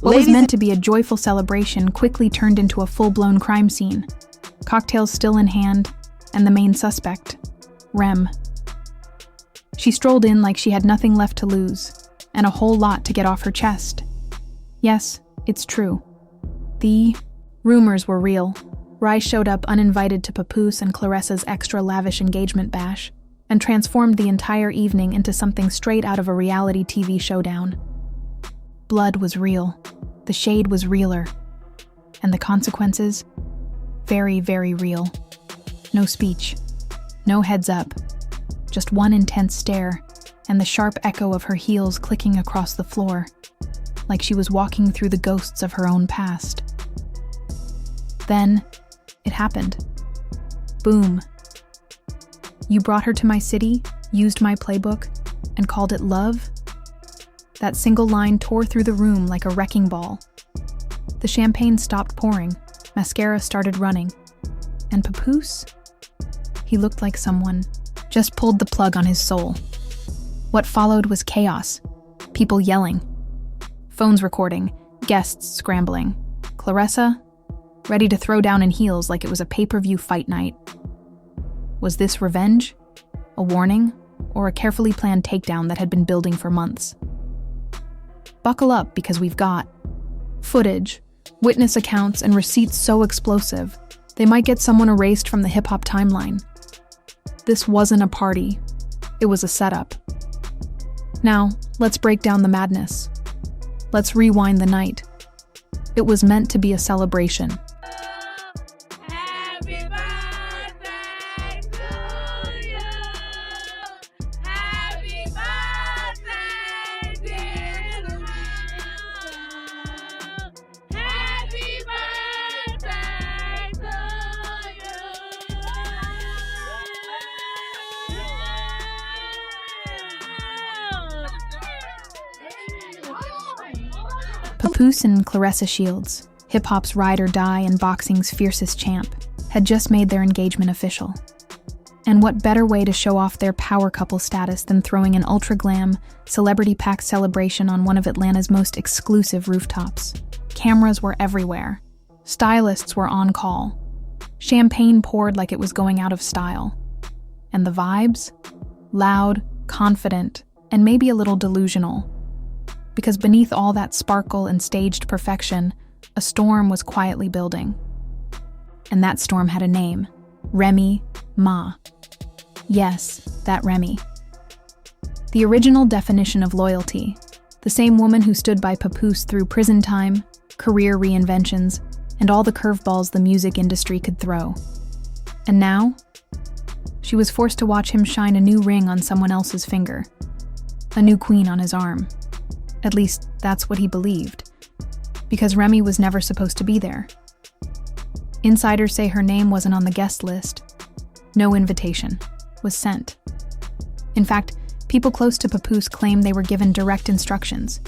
What was meant to be a joyful celebration quickly turned into a full-blown crime scene. Cocktails still in hand, and the main suspect, Rem. She strolled in like she had nothing left to lose, and a whole lot to get off her chest. Yes, it's true. The rumors were real. Rye showed up uninvited to Papoose and Claressa's extra lavish engagement bash, and transformed the entire evening into something straight out of a reality TV showdown. Blood was real, the shade was realer, and the consequences, very, very real. No speech, no heads up, just one intense stare, and the sharp echo of her heels clicking across the floor, like she was walking through the ghosts of her own past. Then, it happened. Boom. You brought her to my city, used my playbook, and called it love? That single line tore through the room like a wrecking ball. The champagne stopped pouring, mascara started running, and Papoose? He looked like someone just pulled the plug on his soul. What followed was chaos. People yelling, phones recording, guests scrambling. Claressa, ready to throw down in heels like it was a pay-per-view fight night. Was this revenge? A warning? Or a carefully planned takedown that had been building for months? Buckle up, because we've got footage, witness accounts, and receipts so explosive, they might get someone erased from the hip-hop timeline. This wasn't a party. It was a setup. Now, let's break down the madness. Let's rewind the night. It was meant to be a celebration. Happy birthday to you. Happy birthday, dear Remy. Happy birthday to you. Papoose and Claressa Shields, hip-hop's ride or die and boxing's fiercest champ, had just made their engagement official. And what better way to show off their power couple status than throwing an ultra-glam, celebrity-packed celebration on one of Atlanta's most exclusive rooftops. Cameras were everywhere. Stylists were on call. Champagne poured like it was going out of style. And the vibes? Loud, confident, and maybe a little delusional. Because beneath all that sparkle and staged perfection, a storm was quietly building. And that storm had a name. Remy Ma. Yes, that Remy. The original definition of loyalty. The same woman who stood by Papoose through prison time, career reinventions, and all the curveballs the music industry could throw. And now, she was forced to watch him shine a new ring on someone else's finger. A new queen on his arm. At least, that's what he believed. Because Remy was never supposed to be there. Insiders say her name wasn't on the guest list. No invitation was sent. In fact, people close to Papoose claim they were given direct instructions.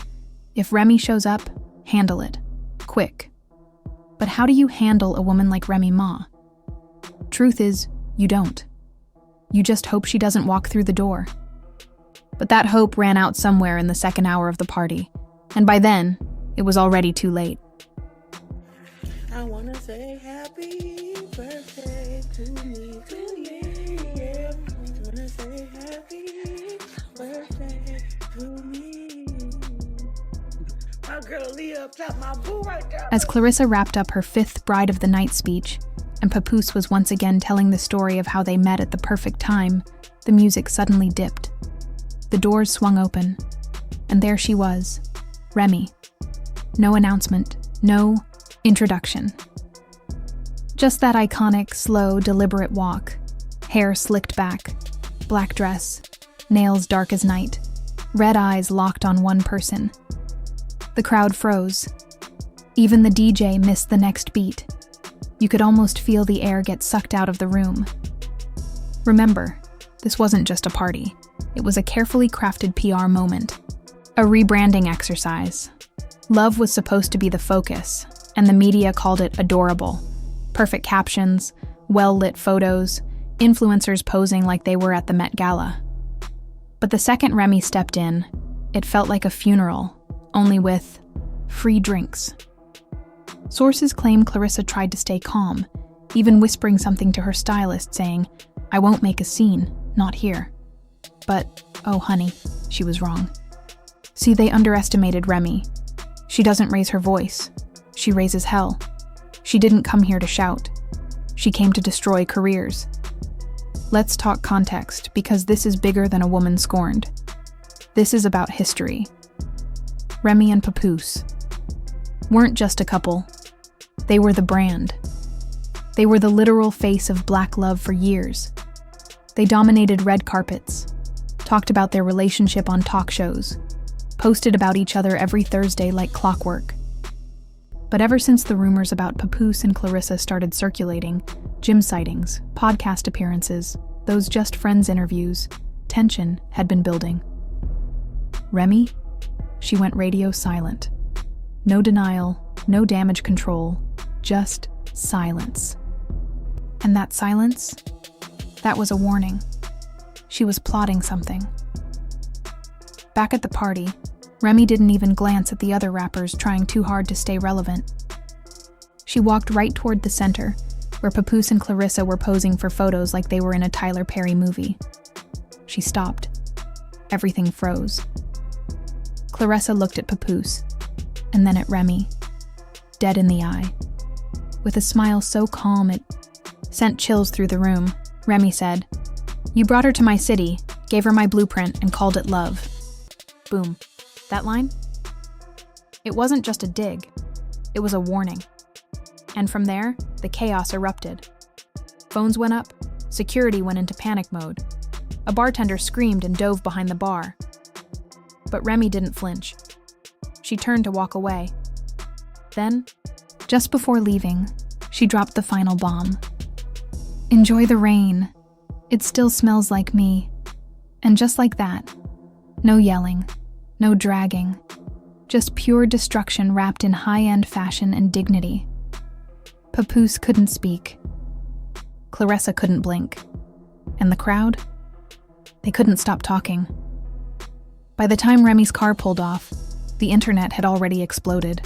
If Remy shows up, handle it. Quick. But how do you handle a woman like Remy Ma? Truth is, you don't. You just hope she doesn't walk through the door. But that hope ran out somewhere in the second hour of the party, and by then, it was already too late. I wanna say happy birthday to me, yeah. I wanna say happy birthday to me. My girl Leah up top, my boo right there. As Claressa wrapped up her fifth Bride of the Night speech, and Papoose was once again telling the story of how they met at the perfect time, the music suddenly dipped. The doors swung open, and there she was, Remy. No announcement, no introduction. Just that iconic, slow, deliberate walk. Hair slicked back, black dress, nails dark as night, red eyes locked on one person. The crowd froze. Even the DJ missed the next beat. You could almost feel the air get sucked out of the room. Remember, this wasn't just a party. It was a carefully crafted PR moment. A rebranding exercise. Love was supposed to be the focus, and the media called it adorable. Perfect captions, well-lit photos, influencers posing like they were at the Met Gala. But the second Remy stepped in, it felt like a funeral, only with free drinks. Sources claim Claressa tried to stay calm, even whispering something to her stylist saying, "I won't make a scene, not here." But, oh honey, she was wrong. See, they underestimated Remy. She doesn't raise her voice. She raises hell. She didn't come here to shout. She came to destroy careers. Let's talk context, because this is bigger than a woman scorned. This is about history. Remy and Papoose weren't just a couple. They were the brand. They were the literal face of black love for years. They dominated red carpets, talked about their relationship on talk shows, posted about each other every Thursday like clockwork. But ever since the rumors about Papoose and Claressa started circulating, gym sightings, podcast appearances, those just friends interviews, tension had been building. Remy? She went radio silent. No denial, no damage control, just silence. And that silence? That was a warning. She was plotting something. Back at the party, Remy didn't even glance at the other rappers trying too hard to stay relevant. She walked right toward the center, where Papoose and Claressa were posing for photos like they were in a Tyler Perry movie. She stopped. Everything froze. Claressa looked at Papoose, and then at Remy, dead in the eye. With a smile so calm it sent chills through the room, Remy said, "You brought her to my city, gave her my blueprint, and called it love." Boom. That line? It wasn't just a dig. It was a warning. And from there, the chaos erupted. Phones went up, security went into panic mode. A bartender screamed and dove behind the bar. But Remy didn't flinch. She turned to walk away. Then, just before leaving, she dropped the final bomb. "Enjoy the rain. It still smells like me." And just like that, no yelling, no dragging, just pure destruction wrapped in high-end fashion and dignity. Papoose couldn't speak. Claressa couldn't blink. And the crowd? They couldn't stop talking. By the time Remy's car pulled off, the internet had already exploded.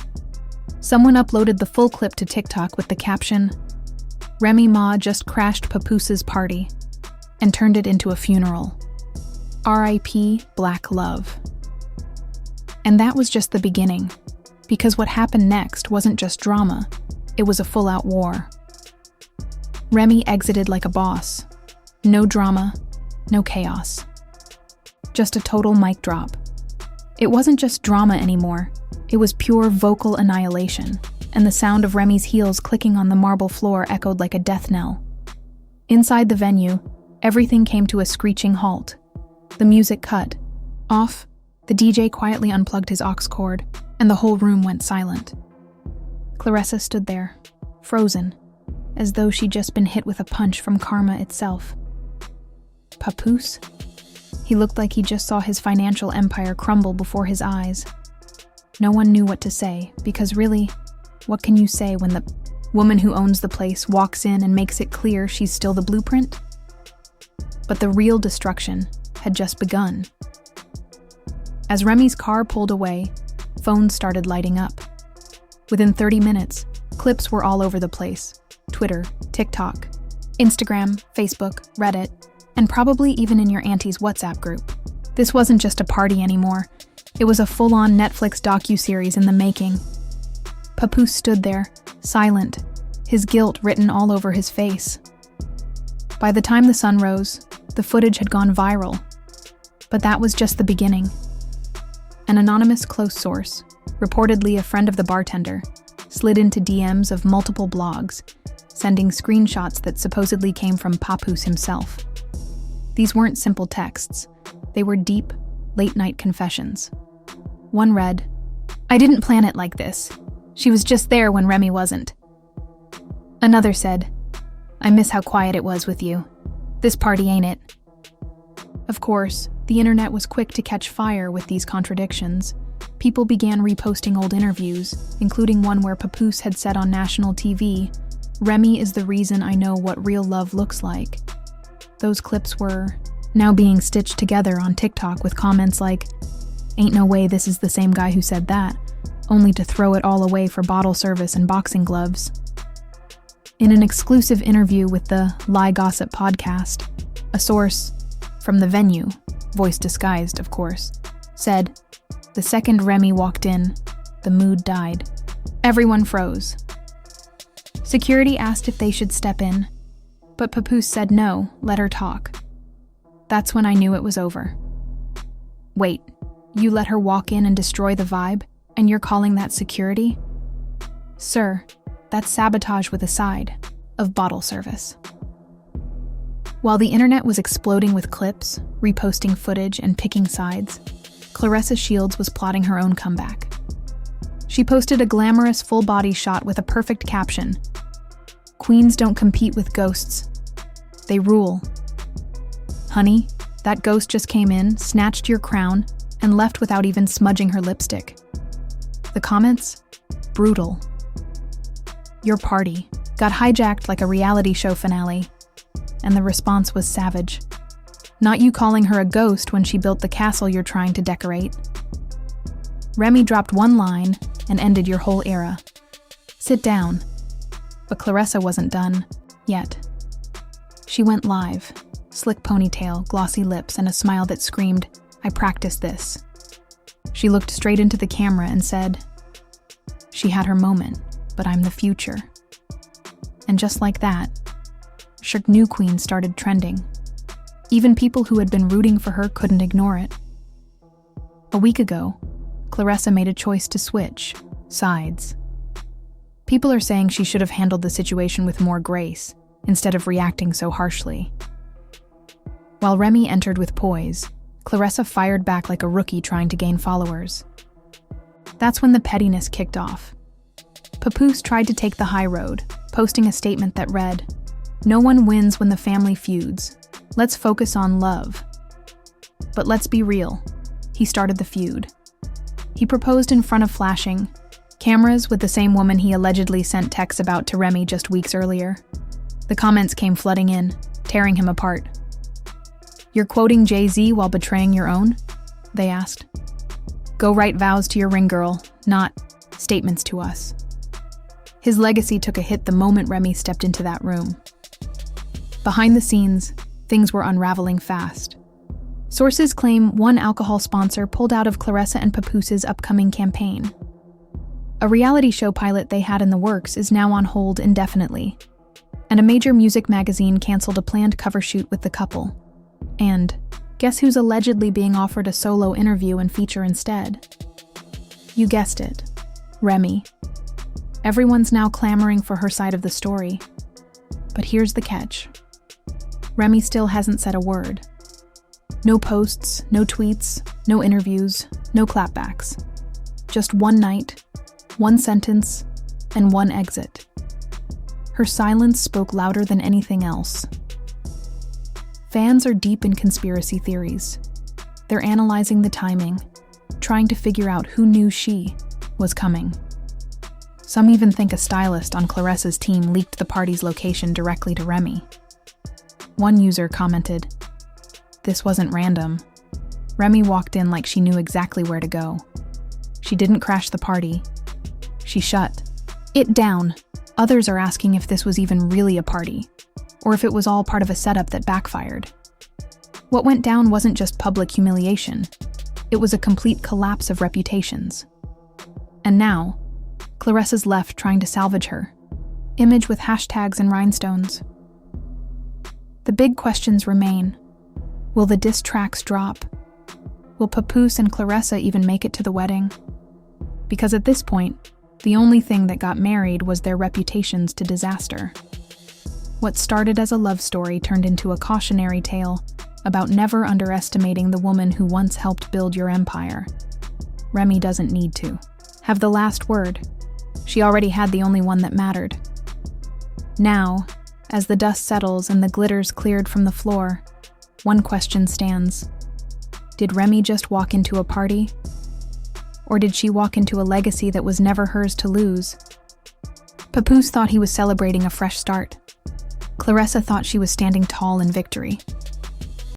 Someone uploaded the full clip to TikTok with the caption, "Remy Ma just crashed Papoose's party," and turned it into a funeral. R.I.P. Black Love. And that was just the beginning, because what happened next wasn't just drama, it was a full-out war. Remy exited like a boss. No drama, no chaos. Just a total mic drop. It wasn't just drama anymore, it was pure vocal annihilation, and the sound of Remy's heels clicking on the marble floor echoed like a death knell. Inside the venue, everything came to a screeching halt. The music cut. Off, the DJ quietly unplugged his aux cord, and the whole room went silent. Claressa stood there, frozen, as though she'd just been hit with a punch from karma itself. Papoose? He looked like he just saw his financial empire crumble before his eyes. No one knew what to say, because really, what can you say when the woman who owns the place walks in and makes it clear she's still the blueprint? But the real destruction had just begun. As Remy's car pulled away, phones started lighting up. Within 30 minutes, clips were all over the place. Twitter, TikTok, Instagram, Facebook, Reddit, and probably even in your auntie's WhatsApp group. This wasn't just a party anymore. It was a full-on Netflix docuseries in the making. Papoose stood there, silent, his guilt written all over his face. By the time the sun rose, the footage had gone viral. But that was just the beginning. An anonymous close source, reportedly a friend of the bartender, slid into DMs of multiple blogs, sending screenshots that supposedly came from Papoose himself. These weren't simple texts. They were deep, late-night confessions. One read, "I didn't plan it like this. She was just there when Remy wasn't." Another said, "I miss how quiet it was with you. This party ain't it." Of course, the internet was quick to catch fire with these contradictions. People began reposting old interviews, including one where Papoose had said on national TV, "Remy is the reason I know what real love looks like." Those clips were now being stitched together on TikTok with comments like, "Ain't no way this is the same guy who said that," only to throw it all away for bottle service and boxing gloves. In an exclusive interview with the Lie Gossip podcast, a source from the venue, voice disguised, of course, said, "The second Remy walked in, the mood died. Everyone froze. Security asked if they should step in, but Papoose said no, let her talk. That's when I knew it was over." Wait, you let her walk in and destroy the vibe, and you're calling that security? Sir, that's sabotage with a side of bottle service. While the internet was exploding with clips, reposting footage, and picking sides, Claressa Shields was plotting her own comeback. She posted a glamorous full-body shot with a perfect caption, "Queens don't compete with ghosts. They rule. Honey, that ghost just came in, snatched your crown, and left without even smudging her lipstick." The comments? Brutal. Your party got hijacked like a reality show finale, and the response was savage. Not you calling her a ghost when she built the castle you're trying to decorate. Remy dropped one line and ended your whole era. Sit down. But Claressa wasn't done, yet. She went live, slick ponytail, glossy lips, and a smile that screamed, "I practiced this." She looked straight into the camera and said, "She had her moment, but I'm the future." And just like that, New Queen started trending. Even people who had been rooting for her couldn't ignore it. A week ago, Claressa made a choice to switch sides. People are saying she should have handled the situation with more grace, instead of reacting so harshly. While Remy entered with poise, Claressa fired back like a rookie trying to gain followers. That's when the pettiness kicked off. Papoose tried to take the high road, posting a statement that read, "No one wins when the family feuds. Let's focus on love." But let's be real, he started the feud. He proposed in front of flashing cameras with the same woman he allegedly sent texts about to Remy just weeks earlier. The comments came flooding in, tearing him apart. "You're quoting Jay-Z while betraying your own?" they asked. "Go write vows to your ring girl, not statements to us." His legacy took a hit the moment Remy stepped into that room. Behind the scenes, things were unraveling fast. Sources claim one alcohol sponsor pulled out of Claressa and Papoose's upcoming campaign. A reality show pilot they had in the works is now on hold indefinitely, and a major music magazine canceled a planned cover shoot with the couple. And guess who's allegedly being offered a solo interview and feature instead? You guessed it, Remy. Everyone's now clamoring for her side of the story. But here's the catch. Remy still hasn't said a word. No posts, no tweets, no interviews, no clapbacks. Just one night, one sentence, and one exit. Her silence spoke louder than anything else. Fans are deep in conspiracy theories. They're analyzing the timing, trying to figure out who knew she was coming. Some even think a stylist on Claressa's team leaked the party's location directly to Remy. One user commented, "This wasn't random. Remy walked in like she knew exactly where to go. She didn't crash the party. She shut it down." Others are asking if this was even really a party, or if it was all part of a setup that backfired. What went down wasn't just public humiliation. It was a complete collapse of reputations. And now, Claressa's left trying to salvage her, image with hashtags and rhinestones. The big questions remain. Will the diss tracks drop? Will Papoose and Claressa even make it to the wedding? Because at this point, the only thing that got married was their reputations to disaster. What started as a love story turned into a cautionary tale about never underestimating the woman who once helped build your empire. Remy doesn't need to have the last word. She already had the only one that mattered. Now, as the dust settles and the glitter's cleared from the floor, one question stands. Did Remy just walk into a party? Or did she walk into a legacy that was never hers to lose? Papoose thought he was celebrating a fresh start. Claressa thought she was standing tall in victory.